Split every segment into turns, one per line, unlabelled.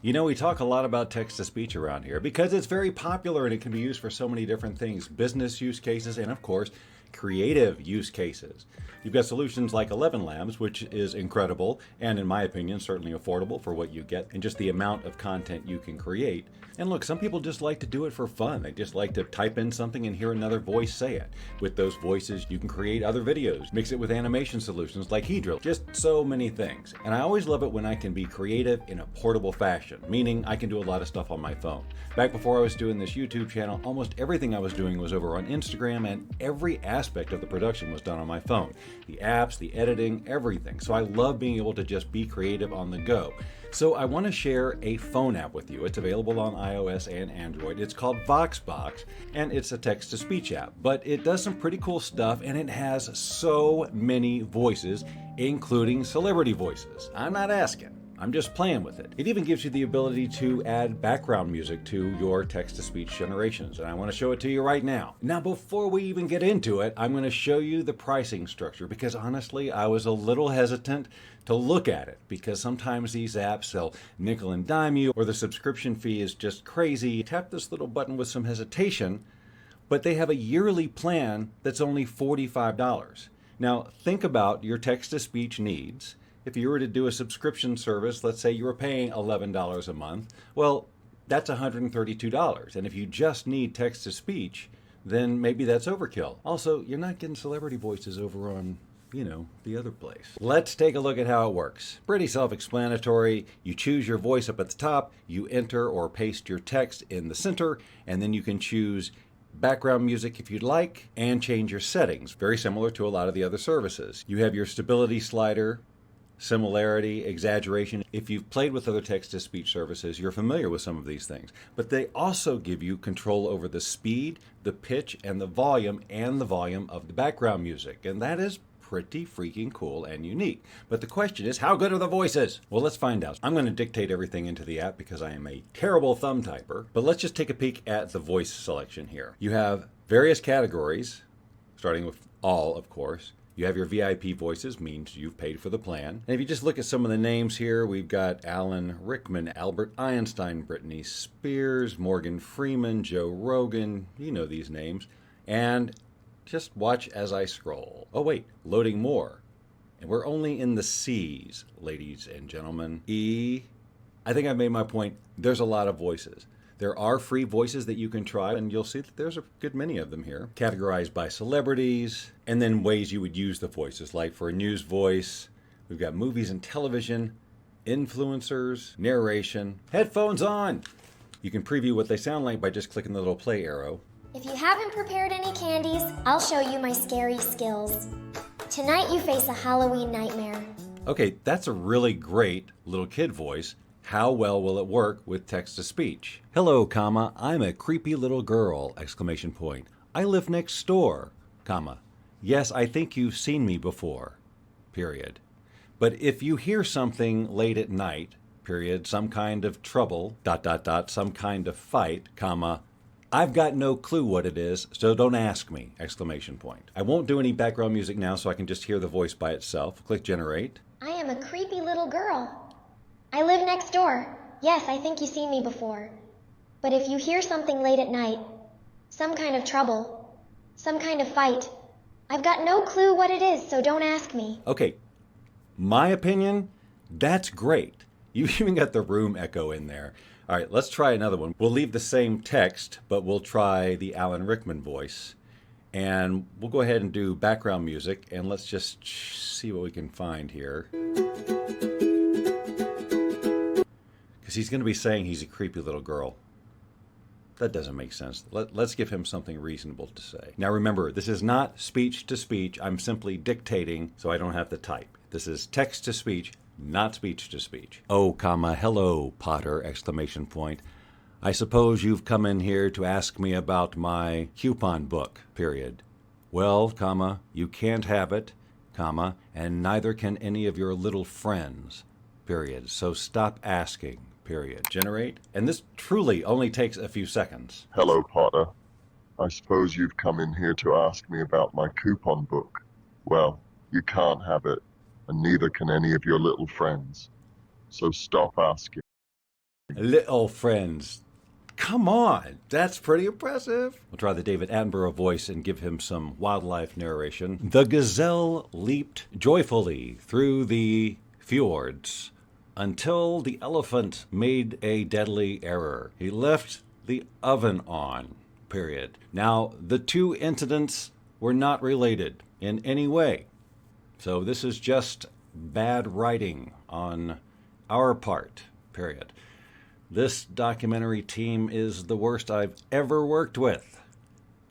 You know, we talk a lot about text to speech around here because it's very popular and it can be used for so many different things, business use cases, and of course, creative use cases. You've got solutions like 11 Labs, which is incredible and, in my opinion, certainly affordable for what you get and just the amount of content you can create. And look, some people just like to do it for fun. They just like to type in something and hear another voice say it. With those voices, you can create other videos, mix it with animation solutions like Hedra, just so many things. And I always love it when I can be creative in a portable fashion, meaning I can do a lot of stuff on my phone. Back before I was doing this YouTube channel, almost everything I was doing was over on Instagram, and every aspect of the production was done on my phone. The apps, the editing, everything. So I love being able to just be creative on the go. So I want to share a phone app with you. It's available on iOS and Android. It's called VoxBox, and it's a text-to-speech app. But it does some pretty cool stuff, and it has so many voices, including celebrity voices. I'm not asking. I'm just playing with it. It even gives you the ability to add background music to your text-to-speech generations, and I want to show it to you right now. Now, before we even get into it, I'm going to show you the pricing structure because honestly, I was a little hesitant to look at it because sometimes these apps they'll nickel and dime you or the subscription fee is just crazy. Tap this little button with some hesitation, but they have a yearly plan that's only $45. Now, think about your text-to-speech needs. If you were to do a subscription service, let's say you were paying $11 a month, well, that's $132. And if you just need text-to-speech, then maybe that's overkill. Also, you're not getting celebrity voices over on, the other place. Let's take a look at how it works. Pretty self-explanatory. You choose your voice up at the top, you enter or paste your text in the center, and then you can choose background music if you'd like, and change your settings, very similar to a lot of the other services. You have your stability slider, similarity, exaggeration. If you've played with other text-to-speech services, you're familiar with some of these things. But they also give you control over the speed, the pitch, and the volume of the background music. And that is pretty freaking cool and unique. But the question is, how good are the voices? Well, let's find out. I'm going to dictate everything into the app because I am a terrible thumb typer. But let's just take a peek at the voice selection here. You have various categories, starting with all, of course. You have your VIP voices, means you've paid for the plan. And if you just look at some of the names here, we've got Alan Rickman, Albert Einstein, Britney Spears, Morgan Freeman, Joe Rogan, you know these names. And just watch as I scroll. Oh wait, loading more. And we're only in the C's, ladies and gentlemen. E, I think I've made my point. There's a lot of voices. There are free voices that you can try, and you'll see that there's a good many of them here. Categorized by celebrities, and then ways you would use the voices, like for a news voice, we've got movies and television, influencers, narration, headphones on. You can preview what they sound like by just clicking the little play arrow.
If you haven't prepared any candies, I'll show you my scary skills. Tonight you face a Halloween nightmare.
Okay, that's a really great little kid voice. How well will it work with text-to-speech? Hello, comma, I'm a creepy little girl, exclamation point. I live next door, comma. Yes, I think you've seen me before, period. But if you hear something late at night, period, some kind of trouble, some kind of fight, comma, I've got no clue what it is, so don't ask me, exclamation point. I won't do any background music now so I can just hear the voice by itself. Click generate.
I am a creepy little girl. I live next door. Yes, I think you've seen me before. But if you hear something late at night, some kind of trouble, some kind of fight, I've got no clue what it is, so don't ask me.
Okay, my opinion, that's great. You even got the room echo in there. All right, let's try another one. We'll leave the same text, but we'll try the Alan Rickman voice. And we'll go ahead and do background music, and let's just see what we can find here. Because he's going to be saying he's a creepy little girl. That doesn't make sense. Let's give him something reasonable to say. Now remember, this is not speech to speech. I'm simply dictating so I don't have to type. This is text to speech, not speech to speech. Oh, comma, hello, Potter, exclamation point. I suppose you've come in here to ask me about my coupon book, period. Well, comma, you can't have it, comma, and neither can any of your little friends, period. So stop asking. Period. Generate. And this truly only takes a few seconds.
Hello, Potter. I suppose you've come in here to ask me about my coupon book. Well, you can't have it, and neither can any of your little friends. So stop asking.
Little friends. Come on, that's pretty impressive. We'll try the David Attenborough voice and give him some wildlife narration. The gazelle leaped joyfully through the fjords until the elephant made a deadly error. He left the oven on, period. Now, the two incidents were not related in any way. So this is just bad writing on our part, period. This documentary team is the worst I've ever worked with.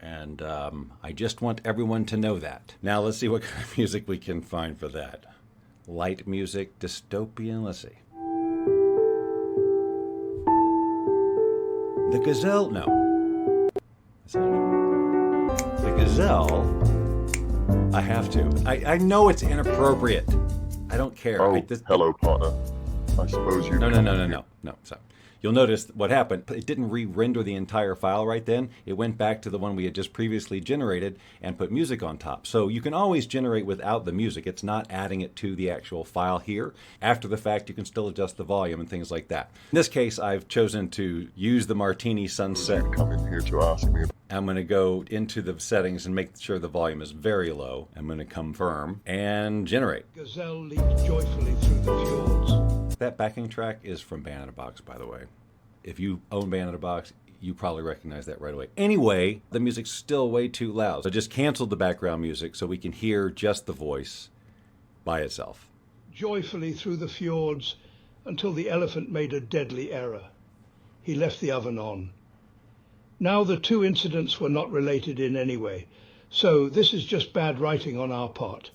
And I just want everyone to know that. Now let's see what kind of music we can find for that. Light music, dystopian, let's see. The gazelle, no. The gazelle, I have to. I know it's inappropriate. I don't care.
Oh, hello, partner. I suppose you...
No. So you'll notice what happened. It didn't re-render the entire file right then. It went back to the one we had just previously generated and put music on top. So you can always generate without the music. It's not adding it to the actual file here. After the fact, you can still adjust the volume and things like that. In this case, I've chosen to use the Martini Sunset.
Come in here to ask me.
I'm going to go into the settings and make sure the volume is very low. I'm going to confirm and generate.
Gazelle leaped joyfully through the fjords.
That backing track is from Box, by the way. If you own Box, you probably recognize that right away. Anyway, the music's still way too loud. So just cancel the background music so we can hear just the voice by itself.
Joyfully through the fjords until the elephant made a deadly error. He left the oven on. Now the two incidents were not related in any way. So this is just bad writing on our part.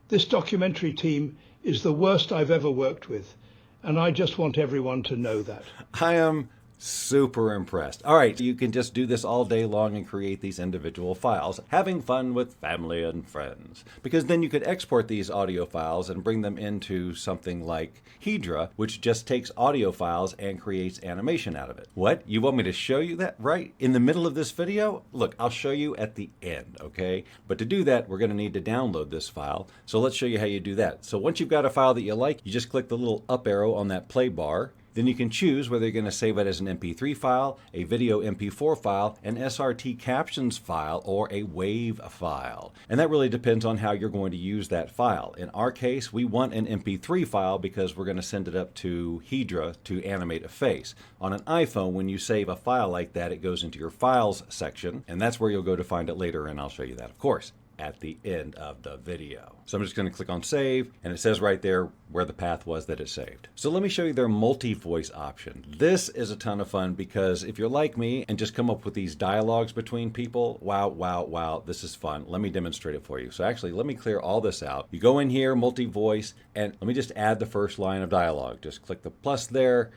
This documentary team is the worst I've ever worked with. And I just want everyone to know that.
I am super impressed. All right, you can just do this all day long and create these individual files, having fun with family and friends. Because then you could export these audio files and bring them into something like Hedra, which just takes audio files and creates animation out of it. What? You want me to show you that right in the middle of this video? Look, I'll show you at the end, okay? But to do that, we're going to need to download this file. So let's show you how you do that. So once you've got a file that you like, you just click the little up arrow on that play bar. Then you can choose whether you're going to save it as an MP3 file, a video MP4 file, an SRT captions file, or a WAV file. And that really depends on how you're going to use that file. In our case, we want an MP3 file because we're going to send it up to Hedra to animate a face. On an iPhone, when you save a file like that, it goes into your Files section, and that's where you'll go to find it later, and I'll show you that, of course, at the end of the video. So I'm just going to click on save, and it says right there where the path was that it saved. So let me show you their multi-voice option. This is a ton of fun because if you're like me and just come up with these dialogues between people, wow, this is fun. Let me demonstrate it for you. So actually, let me clear all this out. You go in here, multi-voice, and let me just add the first line of dialogue. Just click the plus there,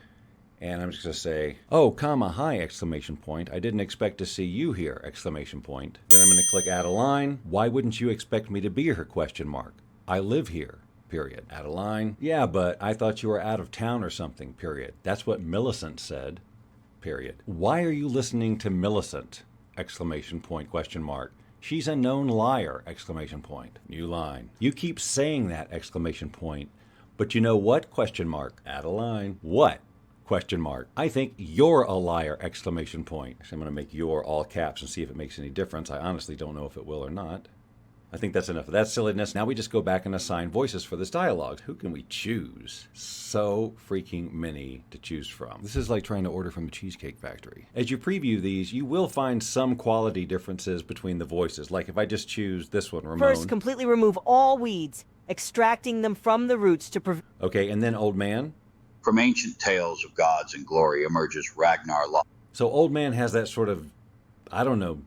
and I'm just going to say, oh, comma, hi, exclamation point. I didn't expect to see you here, exclamation point. Then I'm going to click add a line. Why wouldn't you expect me to be here, question mark. I live here, period. Add a line. Yeah, but I thought you were out of town or something, period. That's what Millicent said, period. Why are you listening to Millicent, exclamation point, question mark. She's a known liar, exclamation point. New line. You keep saying that, exclamation point. But you know what, question mark. Add a line. What? Question mark. I think you're a liar, exclamation point. Actually, I'm going to make your all caps and see if it makes any difference. I honestly don't know if it will or not. I think that's enough of that silliness. Now we just go back and assign voices for this dialogue. Who can we choose? So freaking many to choose from. This is like trying to order from the Cheesecake Factory. As you preview these, you will find some quality differences between the voices. Like if I just choose this one, Ramon.
First, completely remove all weeds, extracting them from the roots to prevent...
Okay, and then Old Man.
From ancient tales of gods and glory emerges Ragnar Loth.
So Old Man has that sort of, I don't know,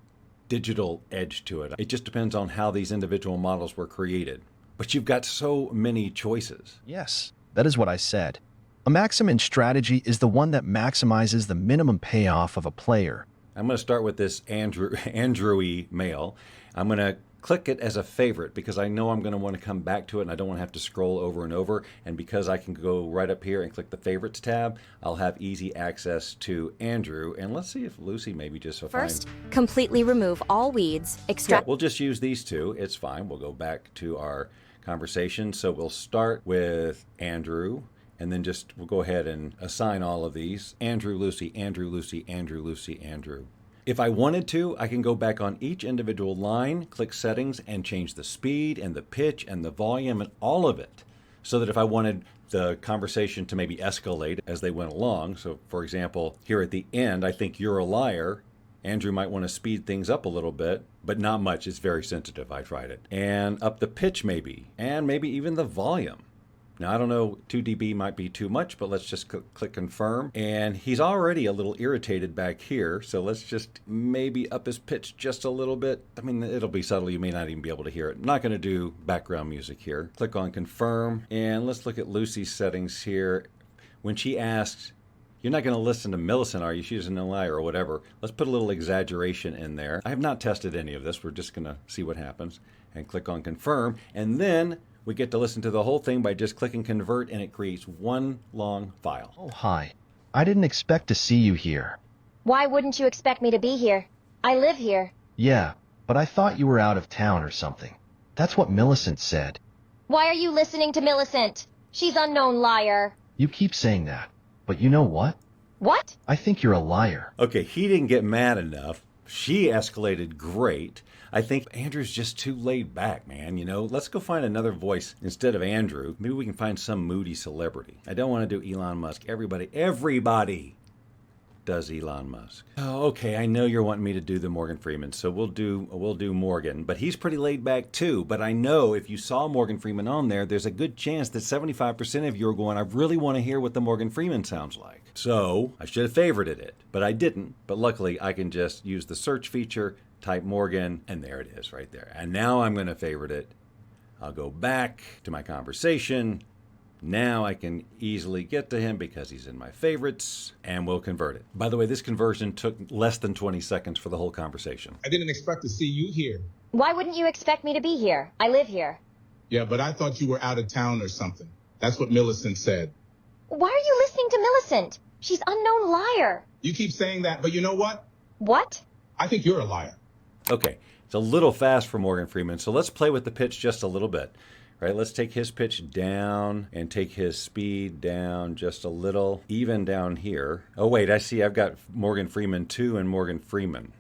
digital edge to it. It just depends on how these individual models were created. But you've got so many choices.
Yes, that is what I said. A maximum strategy is the one that maximizes the minimum payoff of a player.
I'm going to start with this Andrewy male. I'm going to click it as a favorite because I know I'm going to want to come back to it and I don't want to have to scroll over and over. And because I can go right up here and click the favorites tab, I'll have easy access to Andrew. And let's see if Lucy maybe just
First, completely remove all weeds, extract...
Yeah, we'll just use these two. It's fine. We'll go back to our conversation. So we'll start with Andrew and then we'll go ahead and assign all of these. Andrew, Lucy, Andrew, Lucy, Andrew, Lucy, Andrew. If I wanted to, I can go back on each individual line, click settings, and change the speed and the pitch and the volume and all of it, so that if I wanted the conversation to maybe escalate as they went along. So for example, here at the end, I think you're a liar. Andrew might want to speed things up a little bit, but not much. It's very sensitive. I tried it. And up the pitch maybe, and maybe even the volume. Now, I don't know, 2 dB might be too much, but let's just click confirm. And he's already a little irritated back here, so let's just maybe up his pitch just a little bit. I mean, it'll be subtle. You may not even be able to hear it. I'm not going to do background music here. Click on confirm, and let's look at Lucy's settings here. When she asks, "You're not going to listen to Millicent, are you? She's a liar," or whatever. Let's put a little exaggeration in there. I have not tested any of this. We're just going to see what happens. And click on confirm, and then we get to listen to the whole thing by just clicking convert, and it creates one long file.
Oh, hi. I didn't expect to see you here.
Why wouldn't you expect me to be here? I live here.
Yeah, but I thought you were out of town or something. That's what Millicent said.
Why are you listening to Millicent? She's unknown liar.
You keep saying that, but you know what?
What?
I think you're a liar.
Okay, he didn't get mad enough. She escalated great. I think Andrew's just too laid back, man. You know, let's go find another voice instead of Andrew. Maybe we can find some moody celebrity. I don't want to do Elon Musk. Everybody does Elon Musk. Oh, okay, I know you're wanting me to do the Morgan Freeman, so we'll do Morgan. But he's pretty laid back too. But I know if you saw Morgan Freeman on there, there's a good chance that 75% of you are going, I really want to hear what the Morgan Freeman sounds like. So I should have favorited it, but I didn't. But luckily, I can just use the search feature, type Morgan, and there it is right there. And now I'm going to favorite it. I'll go back to my conversation. Now I can easily get to him because he's in my favorites, and we'll convert it. By the way, this conversion took less than 20 seconds for the whole conversation.
I didn't expect to see you here.
Why wouldn't you expect me to be here? I live here.
Yeah, but I thought you were out of town or something. That's what Millicent said.
Why are you listening to Millicent? She's unknown liar.
You keep saying that, but you know what?
What?
I think you're a liar.
Okay, it's a little fast for Morgan Freeman, so let's play with the pitch just a little bit. Right, let's take his pitch down and take his speed down just a little, even down here. Oh wait, I see I've got Morgan Freeman 2 and Morgan Freeman.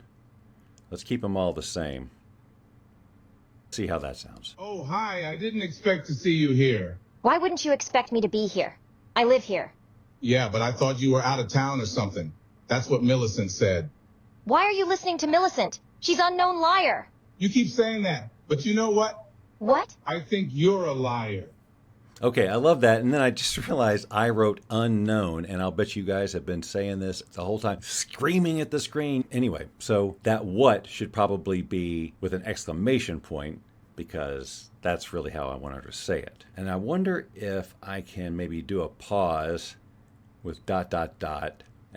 Let's keep them all the same. See how that sounds.
Oh, hi, I didn't expect to see you here.
Why wouldn't you expect me to be here? I live here.
Yeah, but I thought you were out of town or something. That's what Millicent said.
Why are you listening to Millicent? She's unknown liar.
You keep saying that, but you know what?
What?
I think you're a liar.
Okay, I love that. And then I just realized I wrote unknown, and I'll bet you guys have been saying this the whole time, screaming at the screen. Anyway, so that what should probably be with an exclamation point, because that's really how I want her to say it. And I wonder if I can maybe do a pause with ...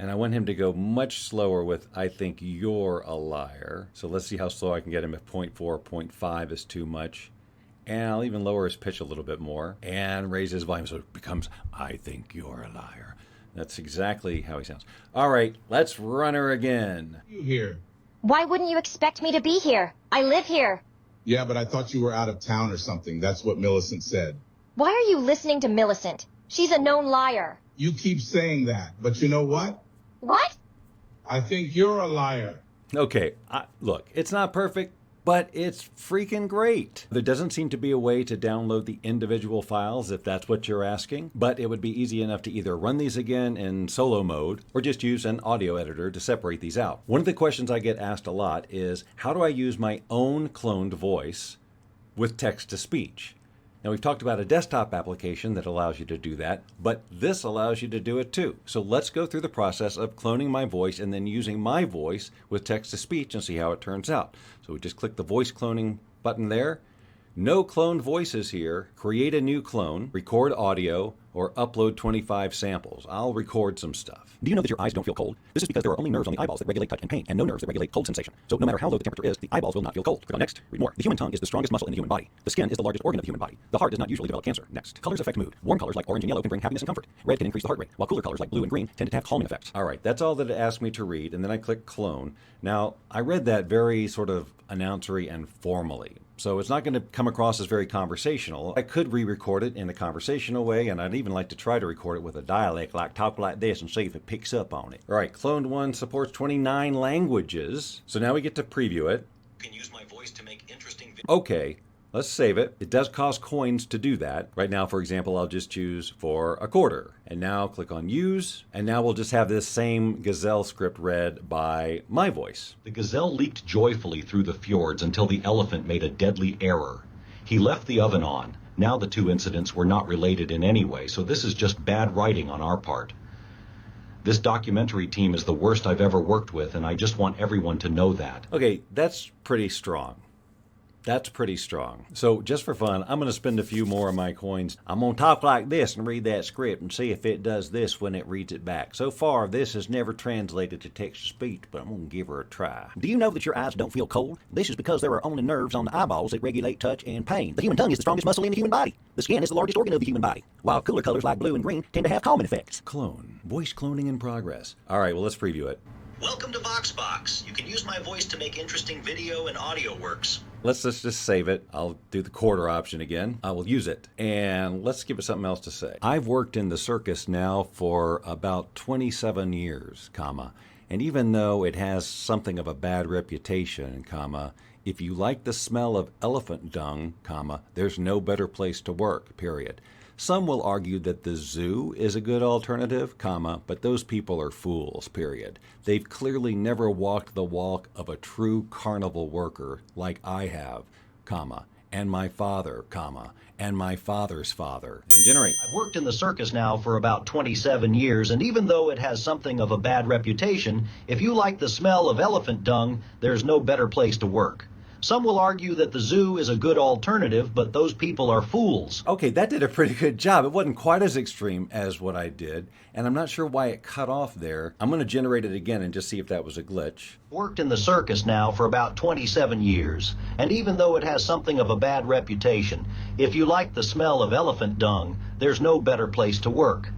And I want him to go much slower with, I think you're a liar. So let's see how slow I can get him if 0.4, 0.5 is too much. And I'll even lower his pitch a little bit more and raise his volume so it becomes, I think you're a liar. That's exactly how he sounds. All right, let's run her again.
You here?
Why wouldn't you expect me to be here? I live here.
Yeah, but I thought you were out of town or something. That's what Millicent said.
Why are you listening to Millicent? She's a known liar.
You keep saying that, but you know what?
What?
I think you're a liar.
Okay, look, it's not perfect, but it's freaking great. There doesn't seem to be a way to download the individual files if that's what you're asking, but it would be easy enough to either run these again in solo mode or just use an audio editor to separate these out. One of the questions I get asked a lot is, how do I use my own cloned voice with text-to-speech? Now, we've talked about a desktop application that allows you to do that, but this allows you to do it too. So let's go through the process of cloning my voice and then using my voice with text-to-speech and see how it turns out. So we just click the voice cloning button there. No cloned voices here. Create a new clone, record audio, or upload 25 samples. I'll record some stuff. Do you know that your eyes don't feel cold? This is because there are only nerves on the eyeballs that regulate touch and pain, and no nerves that regulate cold sensation. So no matter how low the temperature is, the eyeballs will not feel cold. Click on next. Read more. The human tongue is the strongest muscle in the human body. The skin is the largest organ of the human body. The heart does not usually develop cancer. Next. Colors affect mood. Warm colors like orange and yellow can bring happiness and comfort. Red can increase the heart rate, while cooler colors like blue and green tend to have calming effects. All right, that's all that it asked me to read, and then I click clone. Now, I read that very sort of announcery and formally. So it's not going to come across as very conversational. I could re-record it in a conversational way, and I'd even like to try to record it with a dialect, like talk like this, and see if it picks up on it. All right, Cloned One supports 29 languages. So now we get to preview it. You can use my voice to make interesting videos. Okay. Let's save it. It does cost coins to do that. Right now, for example, I'll just choose for a quarter. And now click on use. And now we'll just have this same Gazelle script read by my voice. The gazelle leaped joyfully through the fjords until the elephant made a deadly error. He left the oven on. Now the two incidents were not related in any way, so this is just bad writing on our part. This documentary team is the worst I've ever worked with, and I just want everyone to know that. Okay, that's pretty strong. That's pretty strong. So just for fun, I'm going to spend a few more of my coins. I'm going to talk like this and read that script and see if it does this when it reads it back. So far, this has never translated to text-to-speech, but I'm going to give her a try. Do you know that your eyes don't feel cold? This is because there are only nerves on the eyeballs that regulate touch and pain. The human tongue is the strongest muscle in the human body. The skin is the largest organ of the human body, while cooler colors like blue and green tend to have calming effects. Clone. Voice cloning in progress. All right, well, let's preview it.
Welcome to VoxBox. You can use my voice to make interesting video and audio works.
Let's just save it. I'll do the quarter option again. I will use it. And let's give it something else to say. I've worked in the circus now for about 27 years, comma. And even though it has something of a bad reputation, comma, if you like the smell of elephant dung, comma, there's no better place to work, period. Some will argue that the zoo is a good alternative, comma, but those people are fools, period. They've clearly never walked the walk of a true carnival worker like I have, comma, and my father, comma, and my father's father. And generate.
I've worked in the circus now for about 27 years, and even though it has something of a bad reputation, if you like the smell of elephant dung, there's no better place to work. Some will argue that the zoo is a good alternative, but those people are fools.
Okay, that did a pretty good job. It wasn't quite as extreme as what I did, and I'm not sure why it cut off there. I'm going to generate it again and just see if that was a glitch.
Worked in the circus now for about 27 years, and even though it has something of a bad reputation, if you like the smell of elephant dung, there's no better place to work.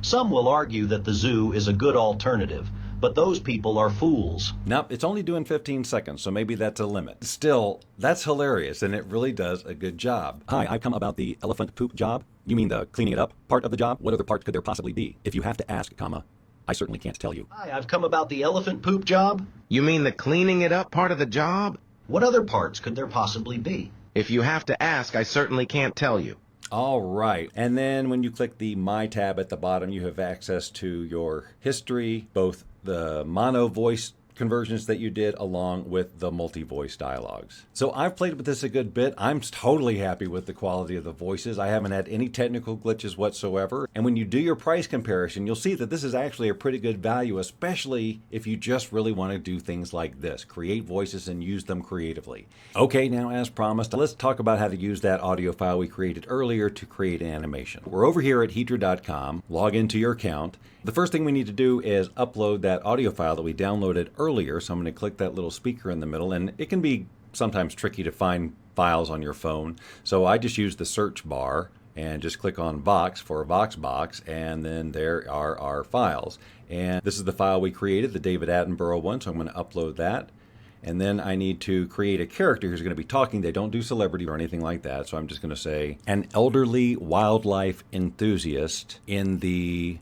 Some will argue that the zoo is a good alternative, but those people are fools.
Nope, it's only doing 15 seconds, so maybe that's a limit. Still, that's hilarious, and it really does a good job. Hi, I've come about the elephant poop job. You mean the cleaning it up part of the job? What other parts could there possibly be? If you have to ask, comma, I certainly can't tell you.
Hi, I've come about the elephant poop job.
You mean the cleaning it up part of the job?
What other parts could there possibly be?
If you have to ask, I certainly can't tell you.
All right, and then when you click the My tab at the bottom, you have access to your history, both the mono voice conversions that you did along with the multi-voice dialogues. So I've played with this a good bit. I'm totally happy with the quality of the voices. I haven't had any technical glitches whatsoever. And when you do your price comparison, you'll see that this is actually a pretty good value, especially if you just really want to do things like this, create voices and use them creatively. Okay, now as promised, let's talk about how to use that audio file we created earlier to create an animation. We're over here at Hedra.com, log into your account. The first thing we need to do is upload that audio file that we downloaded earlier. So I'm going to click that little speaker in the middle, and it can be sometimes tricky to find files on your phone. So I just use the search bar and just click on Vox for VoxBox, and then there are our files. And this is the file we created, the David Attenborough one, so I'm going to upload that. And then I need to create a character who's going to be talking. They don't do celebrity or anything like that, so I'm just going to say, an elderly wildlife enthusiast in the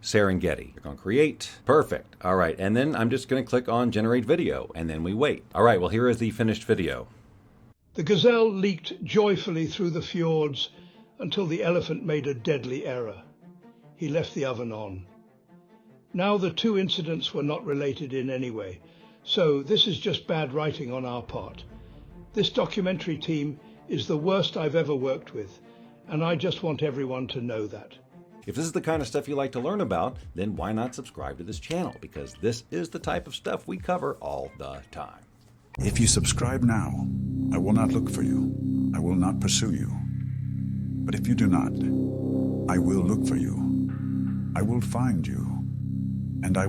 Serengeti. Click on create. Perfect. All right. And then I'm just going to click on generate video, and then we wait. All right. Well, here is the finished video.
The gazelle leaped joyfully through the fjords until the elephant made a deadly error. He left the oven on. Now the two incidents were not related in any way, so this is just bad writing on our part. This documentary team is the worst I've ever worked with, and I just want everyone to know that.
If this is the kind of stuff you like to learn about, then why not subscribe to this channel? Because this is the type of stuff we cover all the time.
If you subscribe now, I will not look for you. I will not pursue you. But if you do not, I will look for you. I will find you. And I